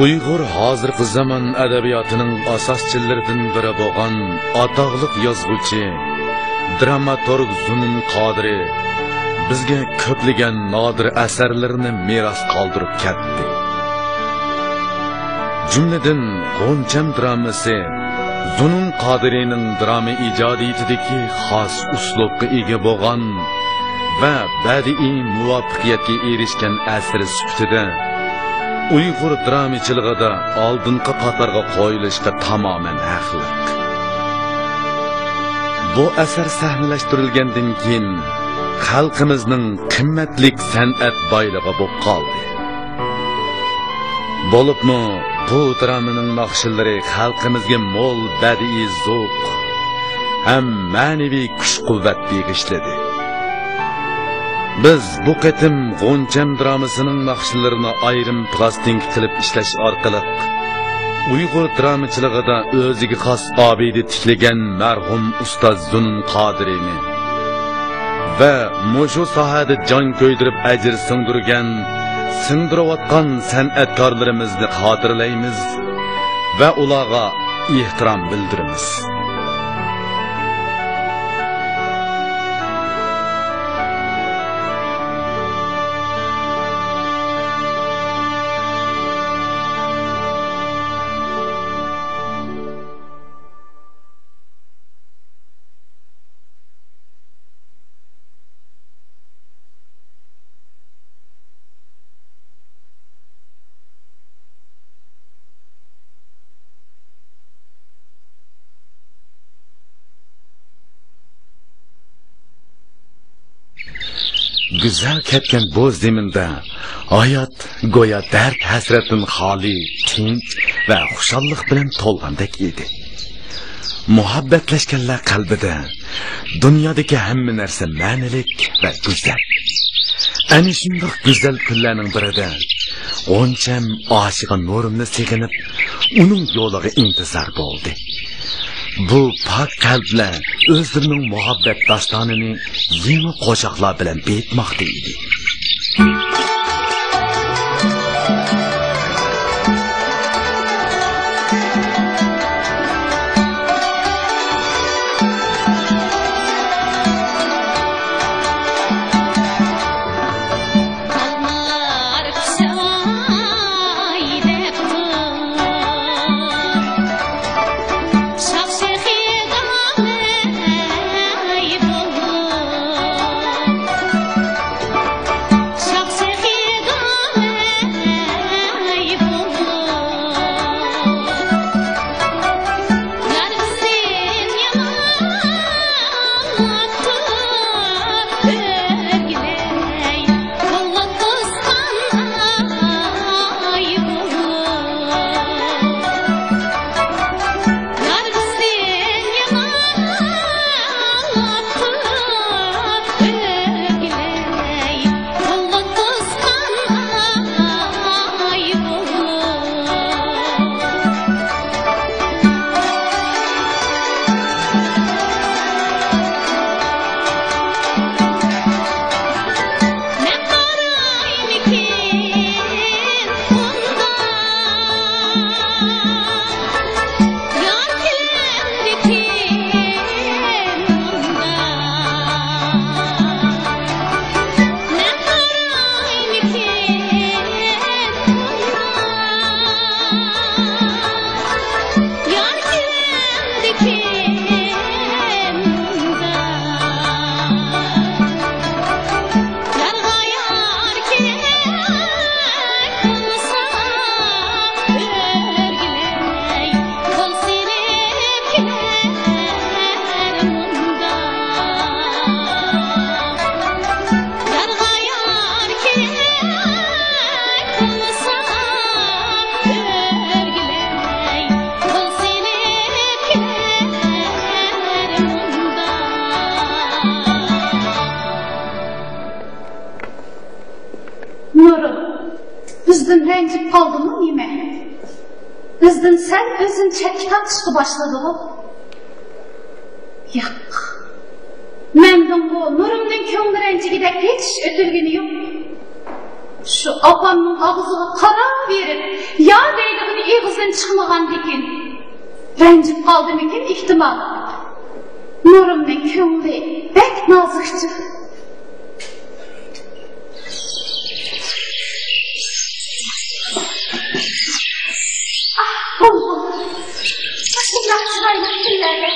Uyg'ur hozirgi zamon adabiyotining asoschilaridan biri bo'lgan atoqliq yozuvchi, dramaturg Zunun Qodiri bizga ko'plagan nodir asarlarini meros qoldirib ketdi. Jumladan G'oncham dramasi Zunun Qodirining drama ijodiyatidagi xos uslubga ega bo'lgan va badiiy muvaffaqiyatga erishgan asar sifatida Uyg'ur dramachiligida oldingi qatorga qo'yilishga tamoman haqli. Bu asar sahnalashtirilgandan keyin xalqimizning qimmatli san'at boyligi bo'lib qoldi. Bo'libmi bu dramaning naqshlari xalqimizga mo'l badiiy zavq ham ma'naviy kuch-quvvat bag'ishladi. Biz bu qatim G'oncham dramasining naqshlarini ayrim plastinka qilib ishlash orqali Uyg'ur dramachiligida o'ziga xos obida tiklagan marhum ustoz Zunun Qodiriyni va mushu sohada jon ko'ydirib ajr singdirayotgan san'atkorlarimizni xotirlaymiz va ularga ehtirom bildiramiz. Güzel ketken bu zeminde hayat goya dert hasretin hali, tinç ve xushallik bilen to'lgandek edi. Muhabbetleşkenler kalbide dünyadaki hamma narsa ma'nilik ve güzel. Ana shundoq güzel kunlarning birida G'oncham oshiqi Nurimni seginib, uning yo'liga intizor bo'ldi. Bu pak qalblar o'zlarining muhabbat dostonini yangi qo'shiqlar bilan betmoqda edi. Bizden rencip kaldın mı nime? Bizden sen özün çekip atıştı başladı o. Yak. Memnun bu, Nurum'dan köngü renci gidek hiç ötürgünü yok. Şu apamın ağzına kara verip, ya deydiğini ağızdan çıkmagan dikin. Rencip kaldım iken ihtimal. Nurum'un kömürü bek nazıkçı. Ah Allah! Başımdan çırayla günlerde,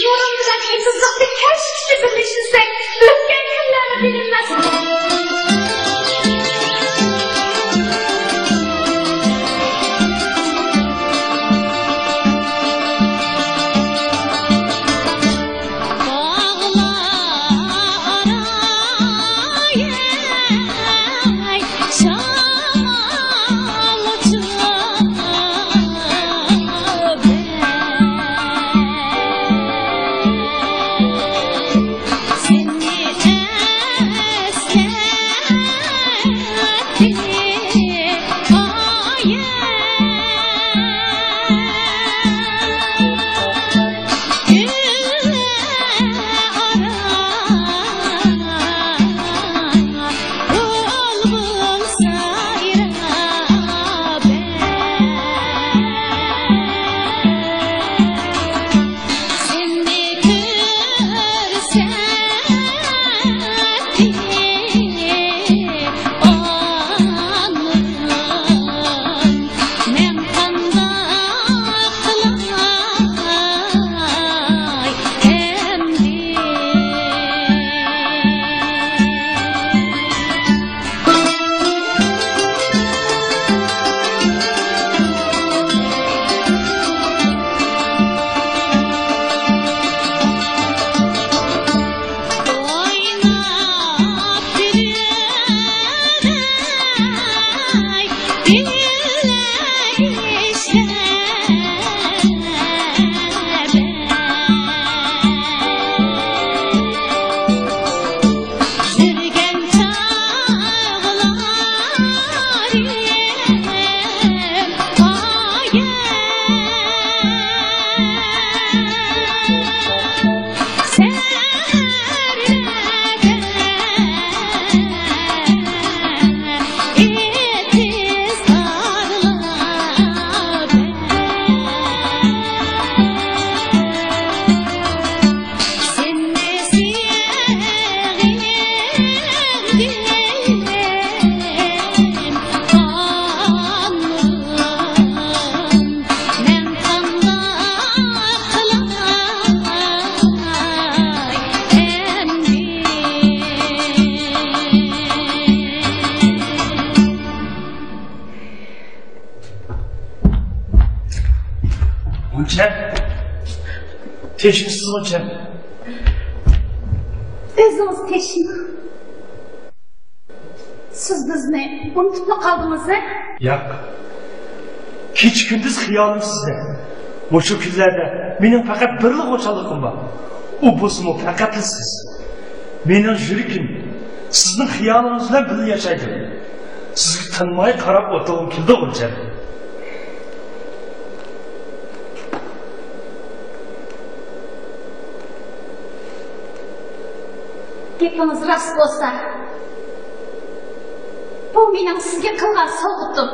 Nurum'dan intizaklı keşke birleşirsek, öfken günlerle bilinmez. Teşhisiz hocam. Özünüz teşhis. Siz bizni unutup mu kaldınız he? Yok. Hiç gündüz hıyalım sizde. Bu şu günlerde benim fakat birlik hoşalıkım var. O bozumu fakat siz. Benim jürikim sizin hıyalınızla birlik yaşaydı. Sizi tanımaya karab otuğum kildi hocam. Gepiniz rast olsa, bu mening sizga qilgan sovg'atim.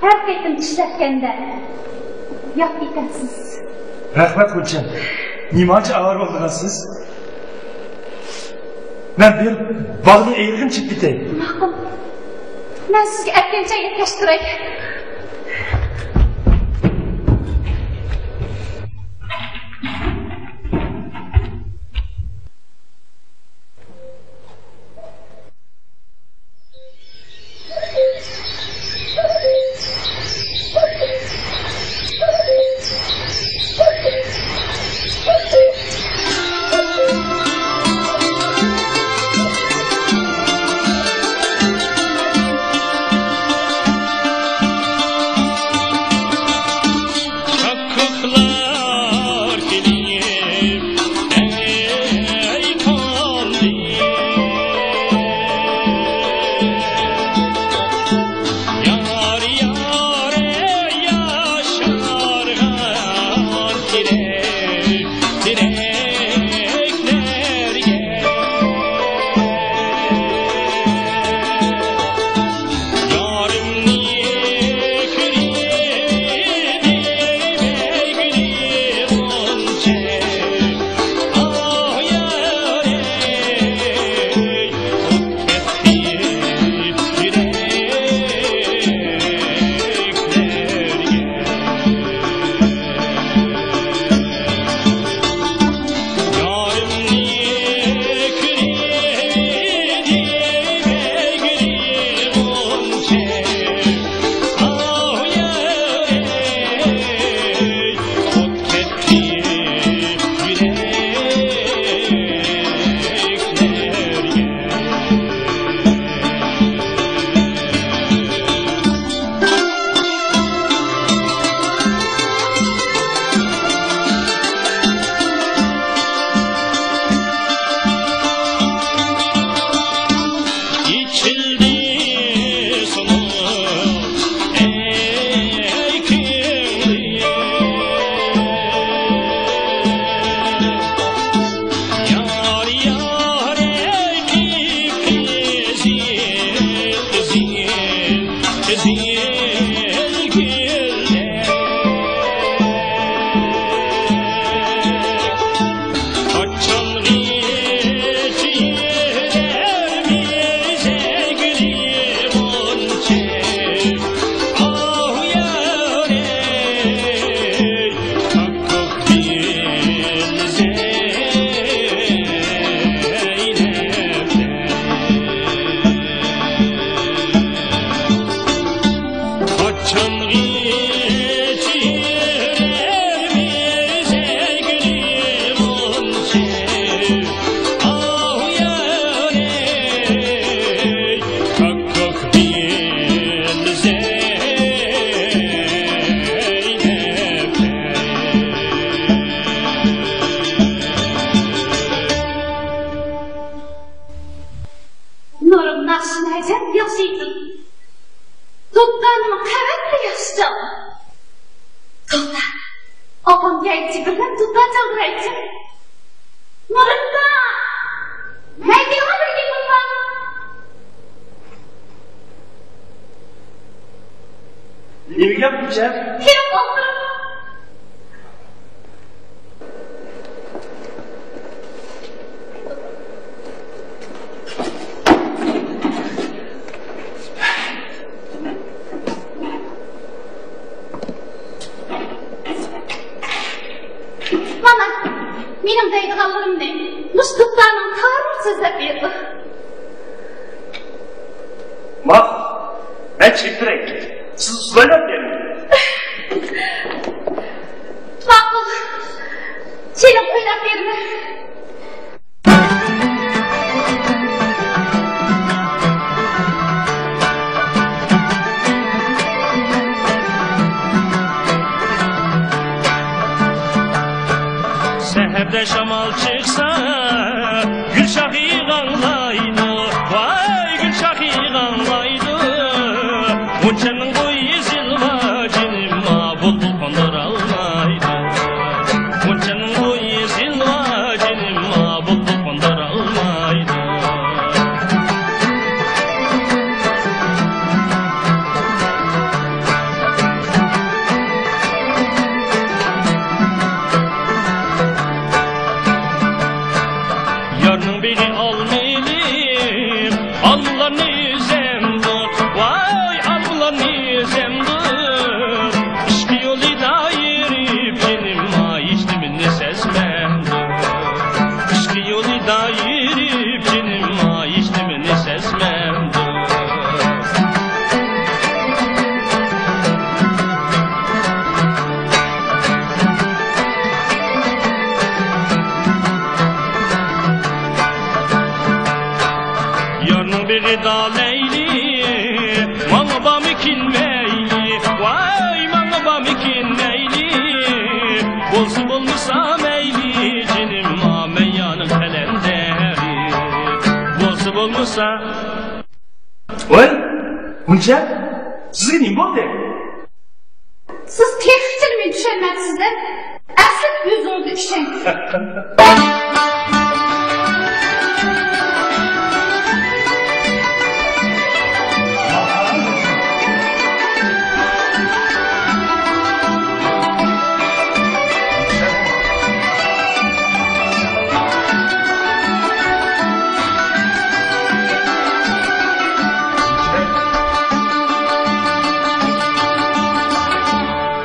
Har qaytim ishlatganda yo'q ekansiz. Rahmat hocam. Nimacha ağır oldunuz? Ben bir bağını eğilgin çık biteyim. Maqul. Ben sizga aytgancha yetkaztiray. Mustafa çaldıraydı. Nurunda! Haydi hazır ki bundan. Nemi yapmayacağım? Kim oturun? Bana, benim dayıdığallarım ne? Mustafa'nın tarih sözler verdi. Bak, ben çektireyim. Siz sulayla mı gelin? Bakıl, senin oynap verme. Seherde şamal çıksa Gülşahı ağlaydı Vay Gülşahı ağlaydı Uçanın boyu zilva Cinima bulbul kondur almaydı Uçanın boyu zilva Cinima bulbul kondur almaydı Yarının biri almayalım Almalarını yüzemdir Vay almalarını zemdir İşki yolu da yürüp Benim ayıştımını sesmemdir İşki yolu da yürüp Benim ayıştımını sesmemdir Yarının biri da leyli Mana bamikin meyli Vay mana bamikin meyli Bolsu bulmuşsa meyli Cinim ameyyanın kalenderi Bolsu bulmuşsa Oy, bunca? Sizge neyim oldu? Siz tehlikeli mi düşenmezsizler? Asıl yüz oldu işen.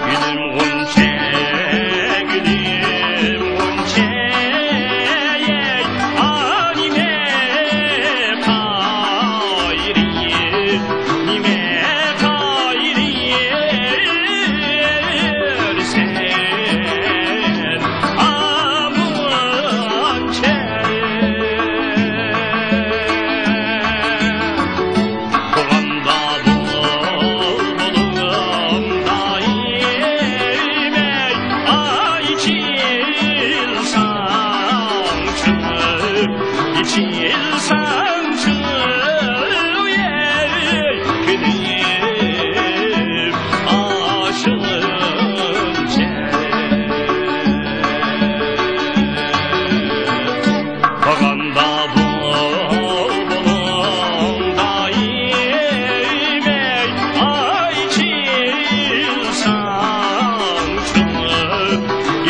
Gülüm gunçe, gülüm gunçe, yey, anime kayriye, nime kayriye, sen amunçe. Kovanda bulbulum daimey içil sancı gülüm aşığım Kovanda bulbulum daimey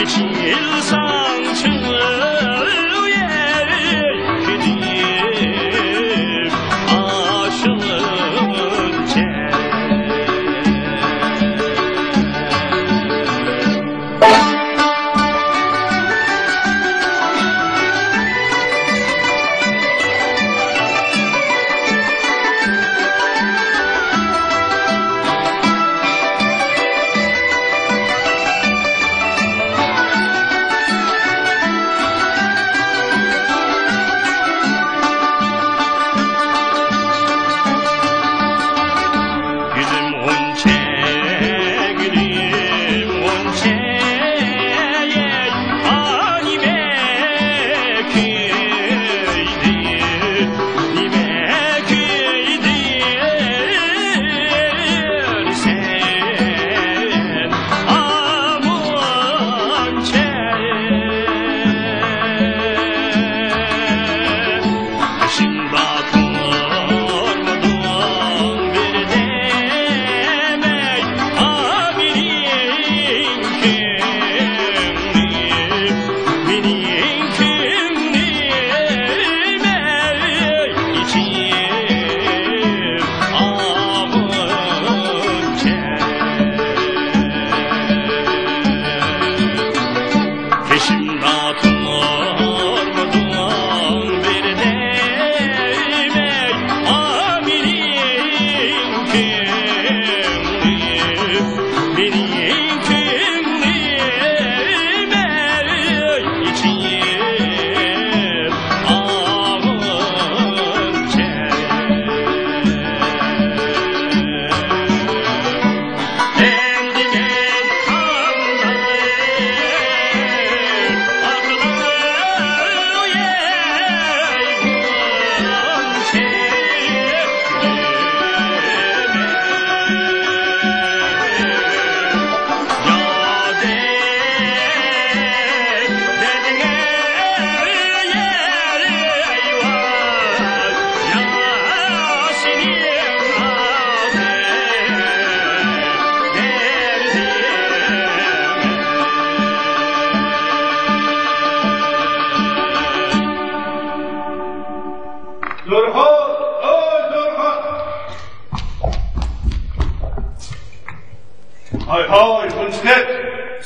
içil sancı gülüm aşığım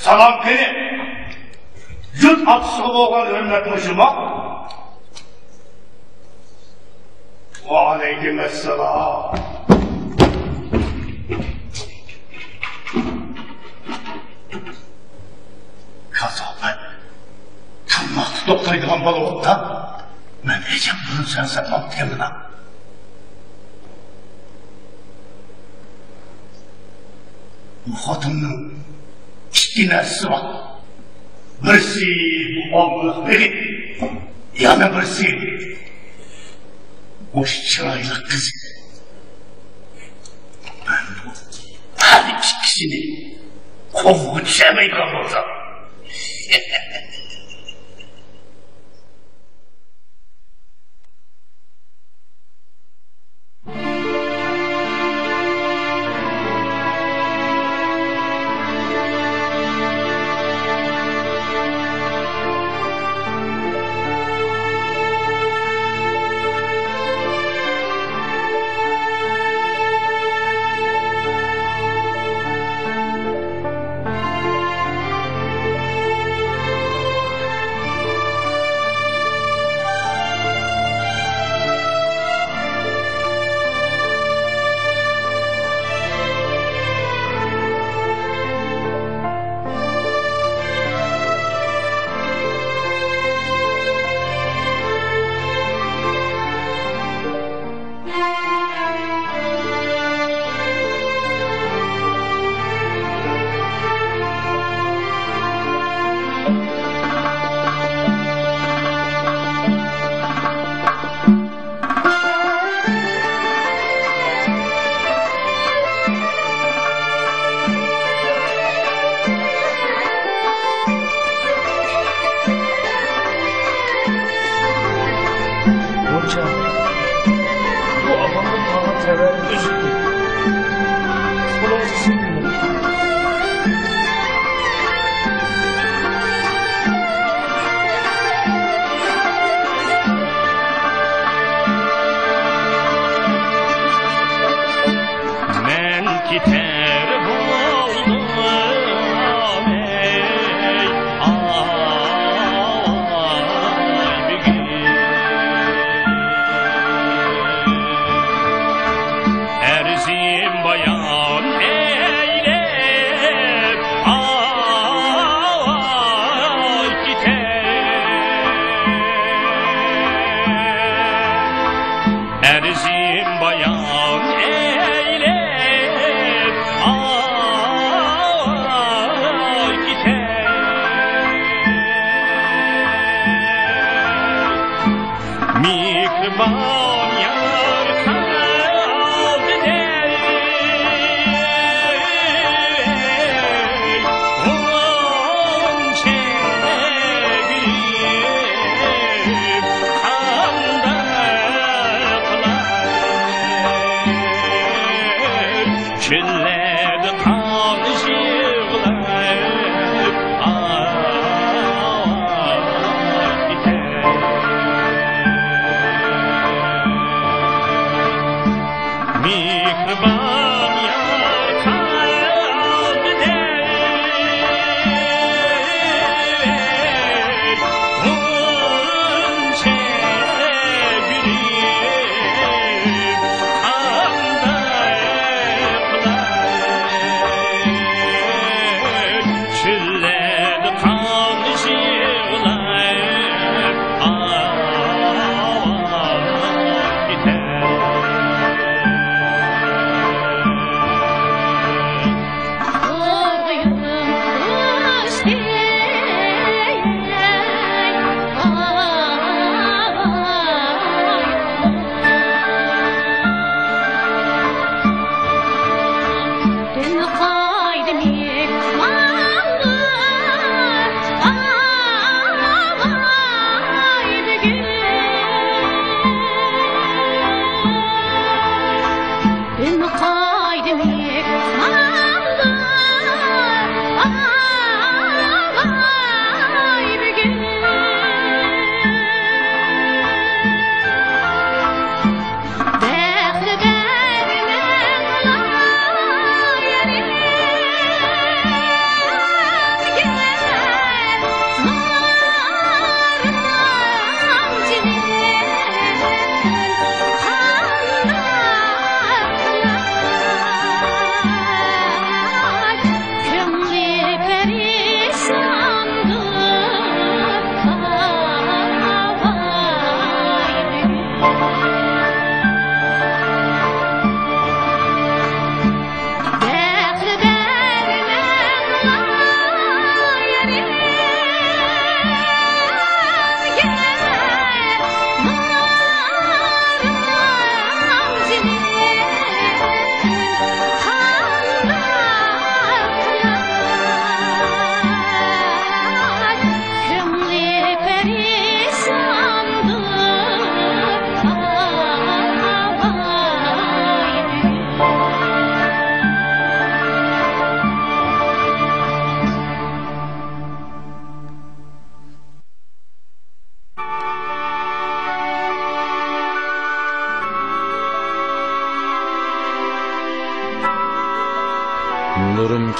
Salam beni. Yut atışı olan hürmet hoşuma. Ve aleykümesselam. Kazabet. Tırnak tutoqtaydıgan bala otda. Men hecem bunu sen satmam temine. Bu xotinin ikki narsa bor. Birisi olmoqligi, yana birisi o'sha chiroyli qiz. Men bu har ikkisini qovib tushamaydigan bo'lsam.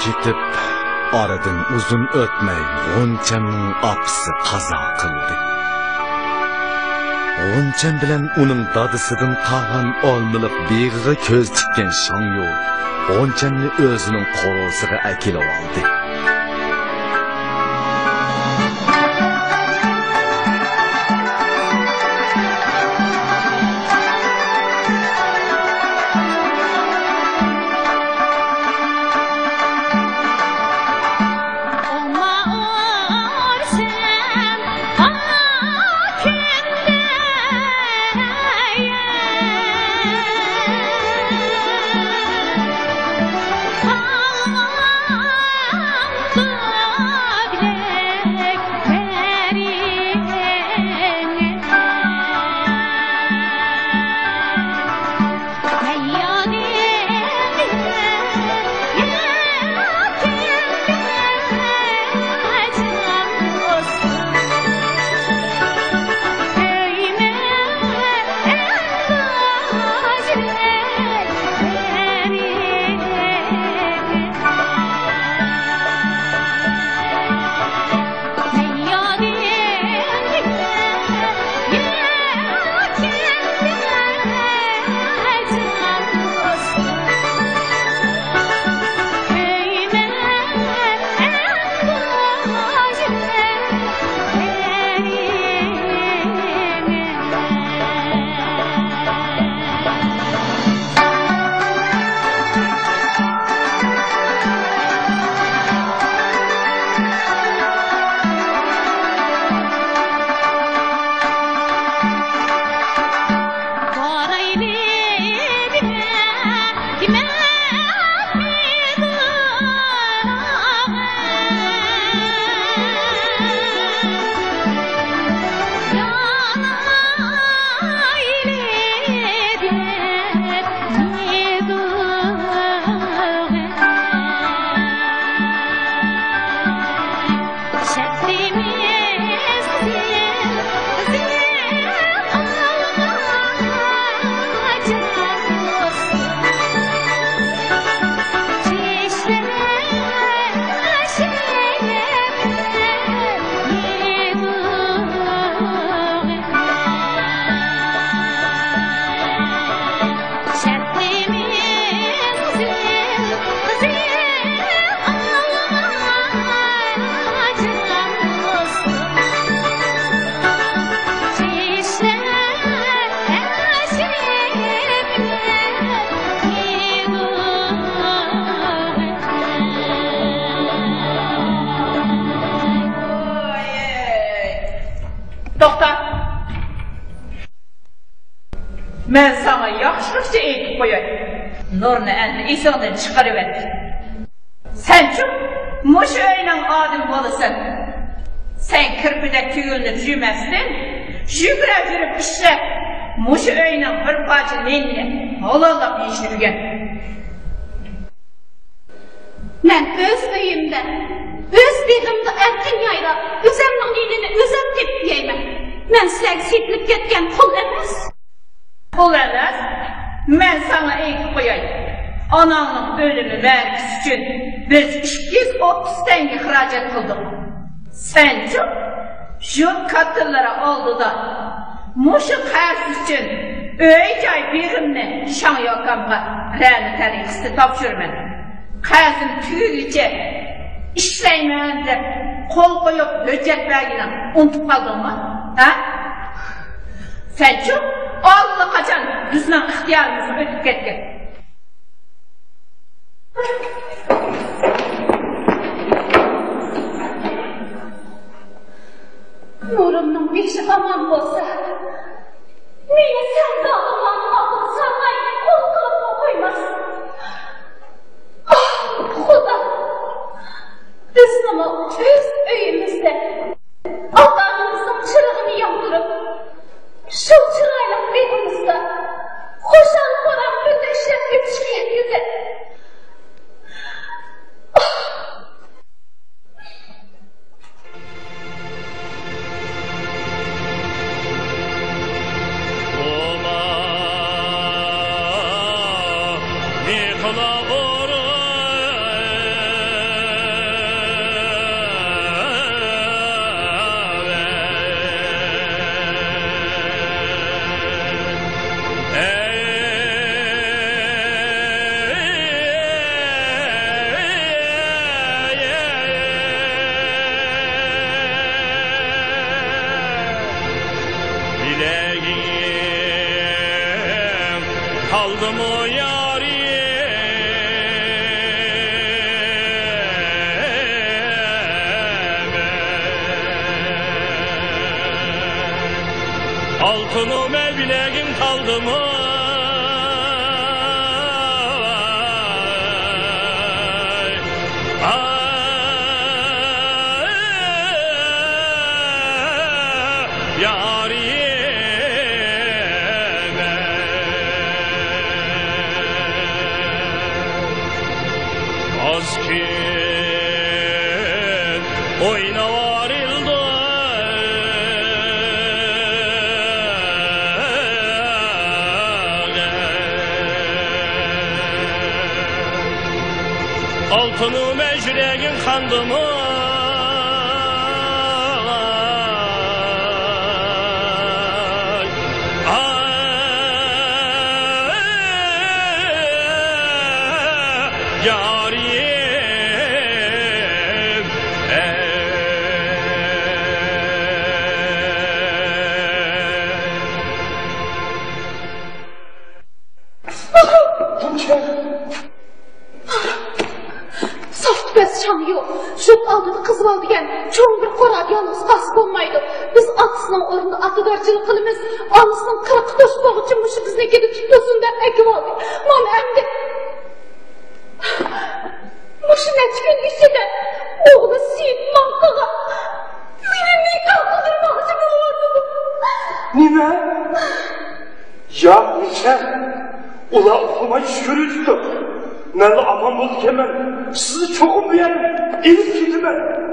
ketip, aradan uzun ötmey G'onchamning apisi qazo qildi. G'oncham bilan uning dadisidan qolgan olmiliq beg'iga ko'z tikkan Shangyo G'onchamni o'zining qo'rg'osiga akilib oldi. Ben sana yaxşılıkça eğitip koyayım. Nurni endi esingdan chiqarıver. Sen çok muş öylen adım bolasın. Sen kirpide tüyülünüp jümezsin, jügüre jürüp işlep, muş öylen bir parça nenni halallap yiyişirgen. Ben öz öyümde, öz begimde erken yayda, özümün nenini özüm tepip yeymen. Ben sizlerge setilip ketken kul emas. Kul emas, ben sana eğitip koyayım. Ananın ölümü vergisi için biz 230 tenge ihracat kıldık. Sen çok şu katıllara oldu da muşu karşı için öğecay birimle şan yokamga rəli tarihisi tapşırmen. Kazım tüyüce işleymeyen de kol koyup höcet vergine unutup kaldın mı? Ha? Sen çok Allah kaçan bizden ihtiyarımızı ötüp ketken. Nurumның beşi aman bolsa, meni sen de aman aman sarmay kol kılıp koymaz. Ah, Xuda! Bizim öz öyümüzde Allah'ımızın çırağını yandırıp, şu çırağıyla begimizde koşalıp olan bütleşip bütüşken yüze. mevlegim kaldı mı altını mevlegim kaldı mı? Azkin oyna varildi altını mecregin kandı mı? Şu aldığını kızım aldı gen, çoğun bir korak yalnız kasıp olmaydı. Biz atısının orunda atıdarçılık kılımız, anısının kırık toşmak için mışı bizine gidip tutulsun der ekip aldı. Man emdi. Mışı neçkin işi de, oğlu siyip mantığa. Benim nikah kıldırmak için olmadı. Nime? Ya Nişen, ula okuma şükürüzdü. Nerede aman bulduk hemen. Sizi çokum bir yerim. Elif gidi ben.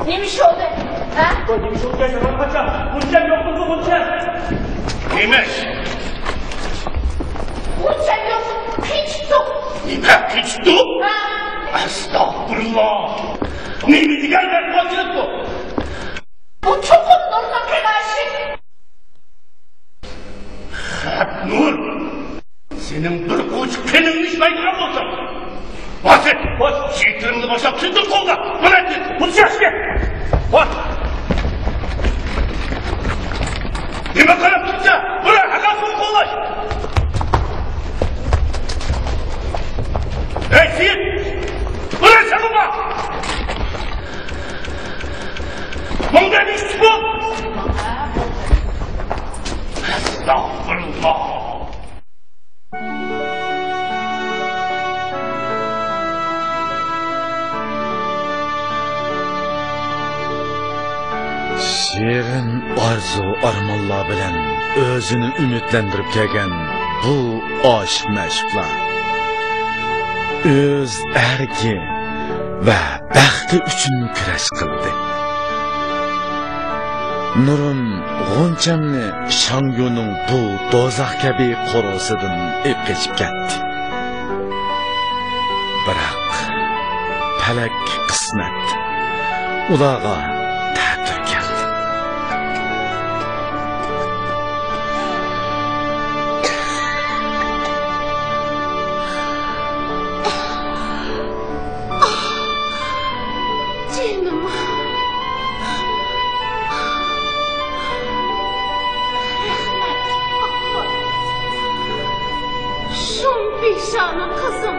Neymiş oldu? Ha? Neymiş oldu gerçekten onu kaçacağım. Bunçem yok mu bunçem? Neymiş? Bunçem yok. Hiç yok. Nime hiç dur? Ha? Estağfurullah. Neymiş gel ben kaçırıp bu? Bu çok onlarına karşı. Nur. Senin bir koç peninmiş maydıran olsun. Basit. Boş. Şeytanını başa tüzdür kolda. Bana et. Bunçem gel. Bak. Nime kanıp tutsa. Bırak hakasını kollaş. Hey Seyit. Bırak sen baba. Mongol işçi bu. Estağfurullah. Şirin arzu armanlar bilen özünü ümitlendirip kelgen bu aşk meşklar öz ergi ve baxti üçün kurash qildi. Nurum G'onchamni Shangyo'ning bu do'zax kabi qorosidan eqishib ketdi. Biroq falak qismat ularga ta'tir keldi. Canım. Şun pişanı kızım.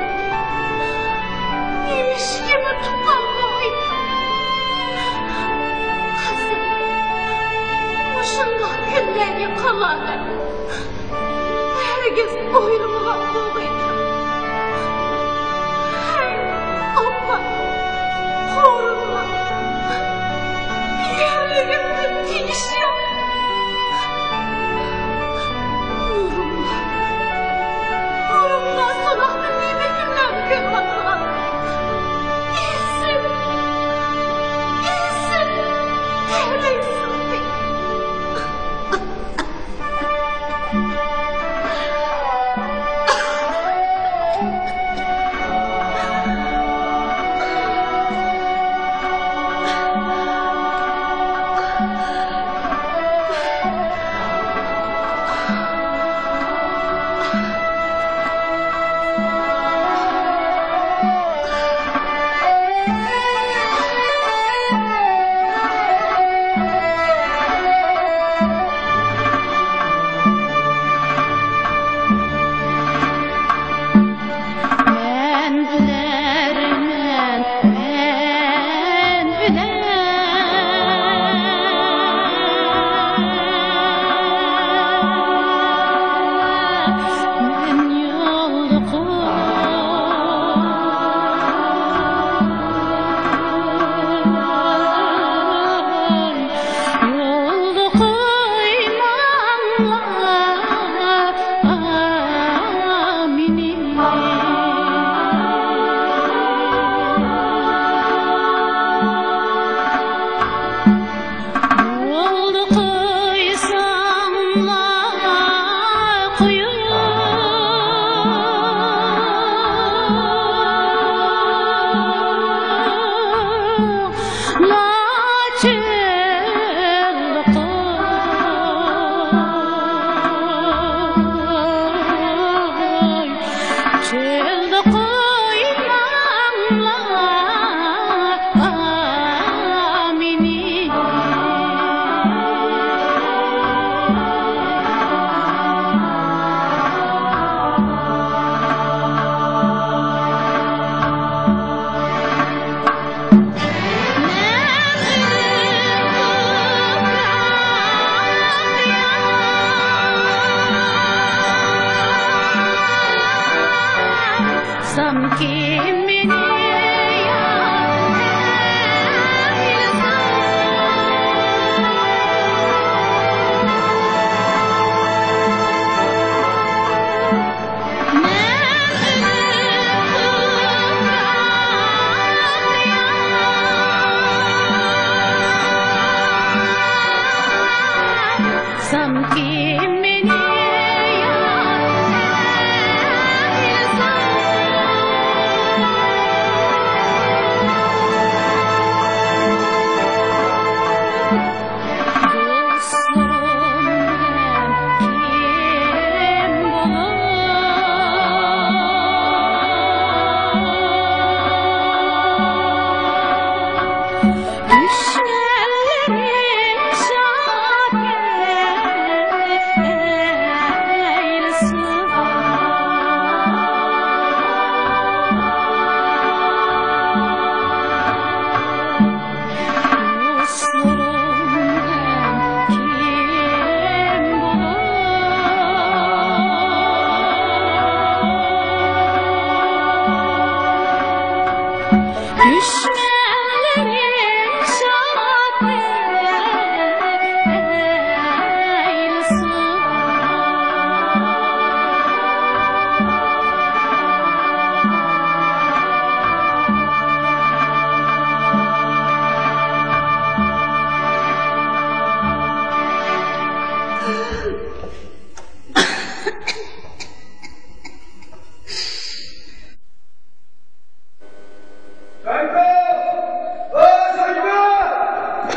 Yemiş gibi tutan boydu.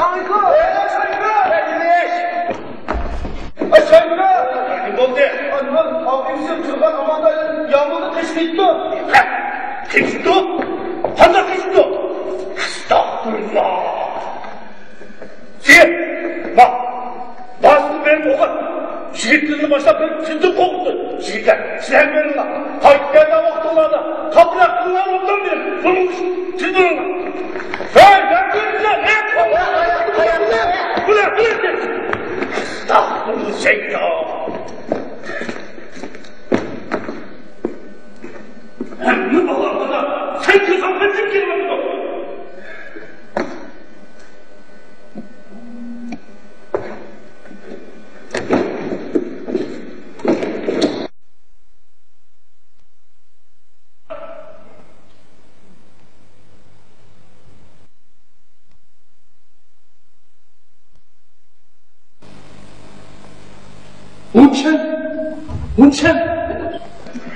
Şankı! Şankı! Ne oldu? Annem, abimizin tırban amanda yağmurda teşkildi. Teşkildi? Hangi teşkildi? Estağfurullah. Bak. Bazı benim oğlan. Şehitlerini başta benim çıldır koktu. Şehitler, silah verin lan. Tayyiplerine vaktılarda. Kapılar kıllar ondan bilir. Sonumuş. Çıldır lan. Ben göreceğim. Bu ne? Estağfurullah şeytan. Hem ne Allah'ına sen kızan benim kelime bu.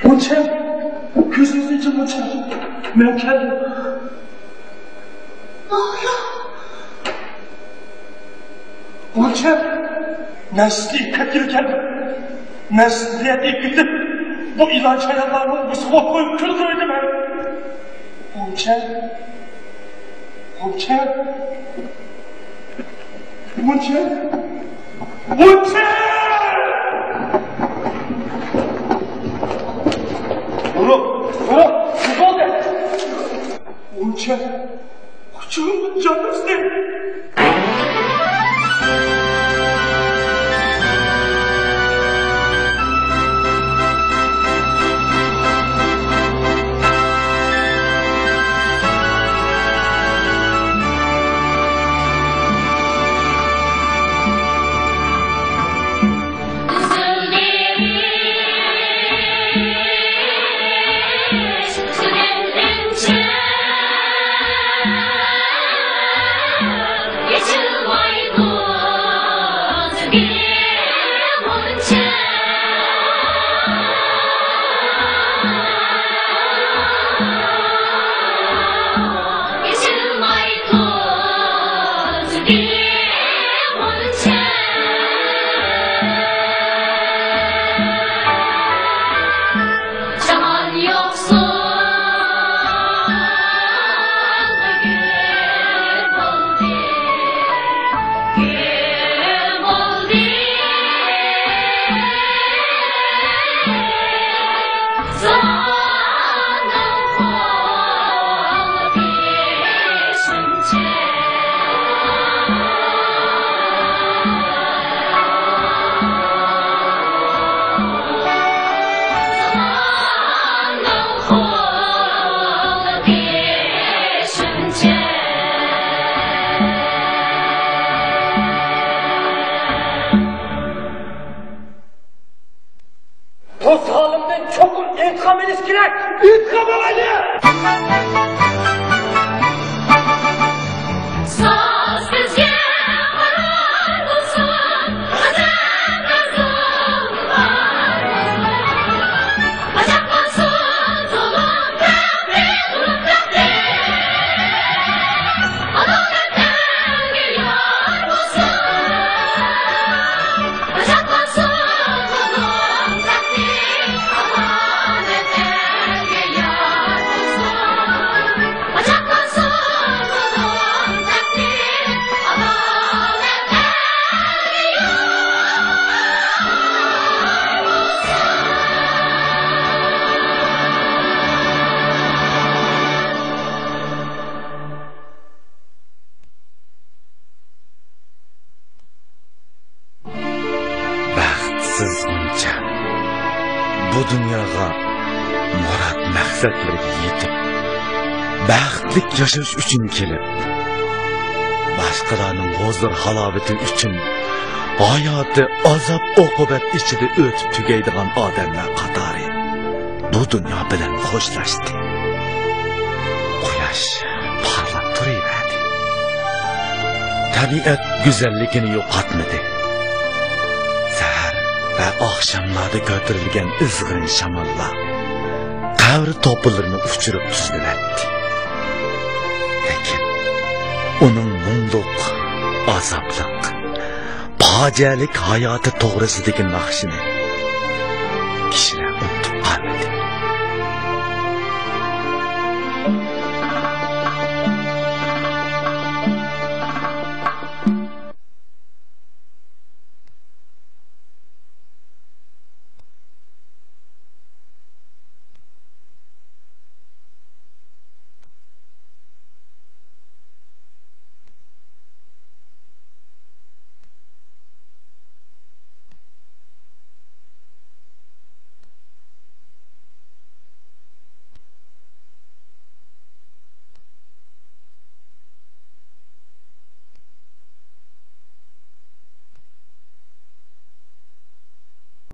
Unçen, gözünüzün için Unçen, ben geldim. Unçen, ben sizi katilken, ben size deyip gidip, bu ilan çayanlarımın bu sıvı koyup kül koydum ben. Unçen, Uçağımın canı istedim. Bu zalimden çok intikam ediniz gerek. İntikam alayı! Baxtsiz Unçen, bu dunyoga murad maqsadlarga yetib, baxtlik yashash uchun kelib, boshqalarning huzur halovati uchun hayoti azob oqibat ichida o'tib tugaydigan odamlar qatori bu dunyo bilan xo'shlashdi. Quyosh parlab turaverdi. Tabiat go'zalligini yo'qotmadi. Ve akşamlarda götürülgen ızgın şamalla kavri topularını uçurup tuzluvetti. Lekin onun mumluk, azobliq, fojialik hayoti to'g'risidagi naqshini